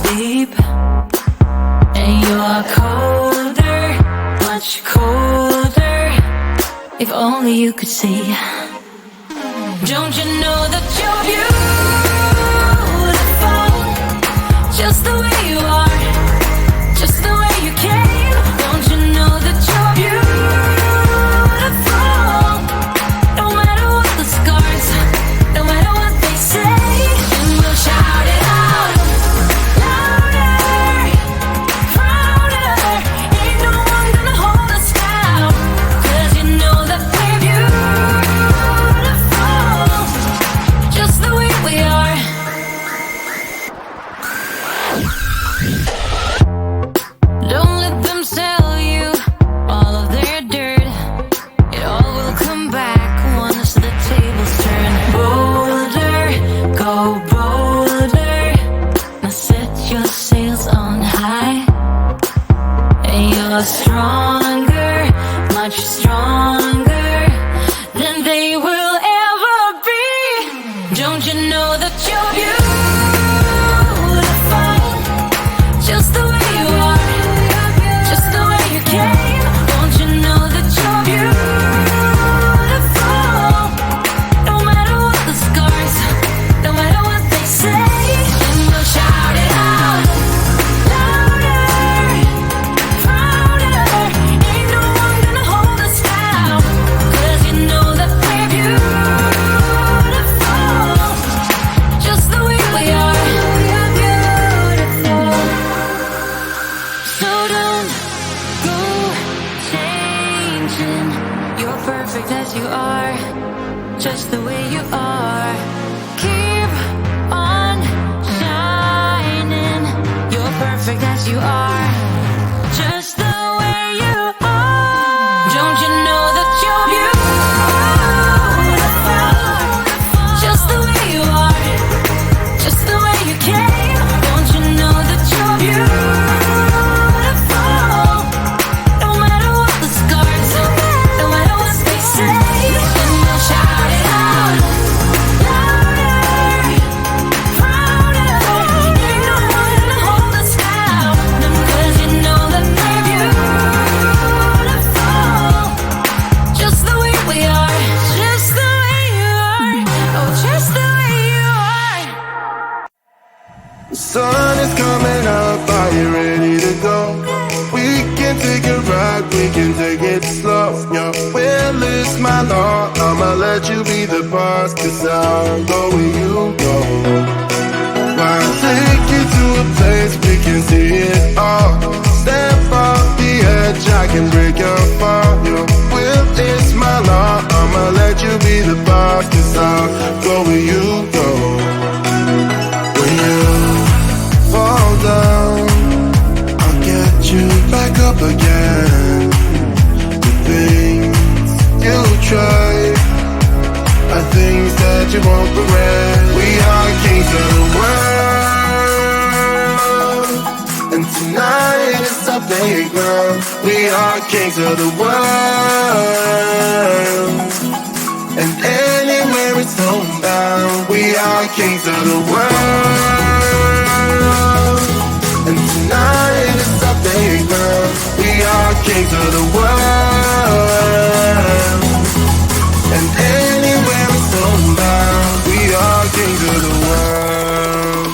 sleep, and you're colder, much colder. If only you could see. Don't you know that you're beautiful, just the way you are, just the way you came. Don't you know that you're beautiful, no matter what the scars, no matter what they say. And we'll shout it out, louder, prouder. Ain't no one gonna hold us down, 'cause you know that we're beautiful, just the way we are. Don't let them sell you all of their dirt. It all will come back once the tables turn. Bolder, go bolder. Now set your sails on high. And you're stronger, much stronger than they will ever be. Don't you know that you're beautiful, just the way you are, just the way you came. Don't you know that you're beautiful, no matter what the scars, no matter what they say. And we'll shout it out, louder, prouder. Ain't no one gonna hold us down, 'cause you know that we're beautiful, just the way we are. Beautiful. So don't go changing. You're perfect as you are, just the way you are. Keep on shining. You're perfect as you are, just the way you are. Don't you know that you're beautiful, just the way you are, just the way you came. Don't you know that you're beautiful, no matter what the scars, no matter what they say. And we'll shout it out, louder, prouder. Ain't no one gonna hold us down, 'cause you know that we're beautiful, just the way we are, just the way you are, oh, just the way you are. The sun is coming up, are you ready to go? We can take a ride, we can take it slow. Your will is my law, I'ma let you be the boss, 'cause I'll go where you go. I'll take you to a place we can see it all. Step off the edge, I can break your fall. Your will is my law, I'ma let you be the boss, 'cause I'll go where you go. When you fall down, I'll get you back up again. The things you try are things that you won't regret. We are kings of the world, and tonight is our playground. We are kings of the world, and anywhere it's homebound. We are kings of the world, and tonight is our playground. We are kings of the world, and anywhere it's homebound. We are kings of the world.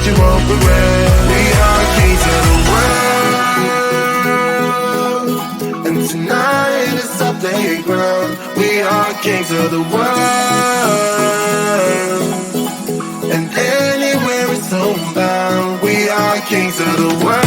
you won't regret. We are kings of the world, playground. We are kings of the world, and anywhere it's homebound. We are kings of the world,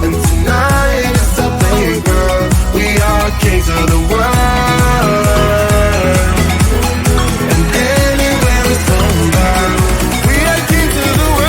and tonight is a playground. We are kings of the world, and anywhere it's homebound. We are kings of the world.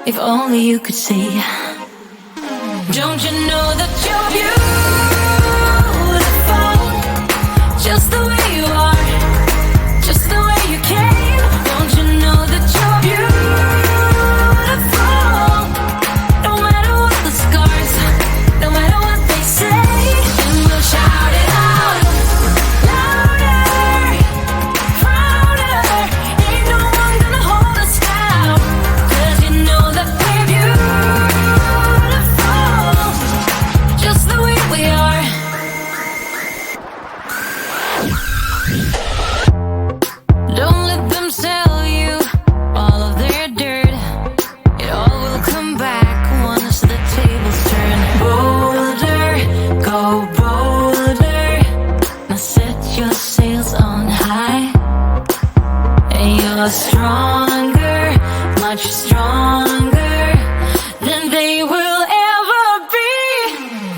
If only you could see. Don't you know that you're beautiful, just the way you are, just the way you came. Don't you know that you're beautiful, no matter what the scars, no matter what they say. And we'll shout it out louder, prouder. Ain't no one gonna hold us down, 'cause you know that we're beautiful, just the way we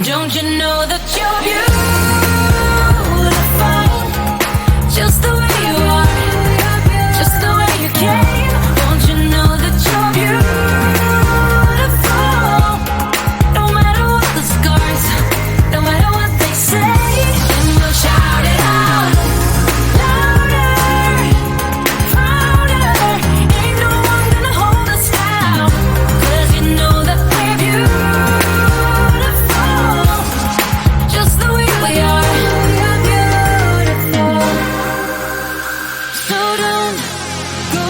Don't you know that you're beautiful? Just the way you are, just the way you came. Don't you know that you're beautiful? No matter what the scars, no matter what they say, and we'll shout it out louder, prouder. Ain't no one gonna hold us down, 'cause you know that we're beautiful, just the way we are. We're beautiful. So don't go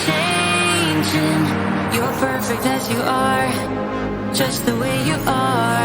changing. You're perfect as you are, just the way you are.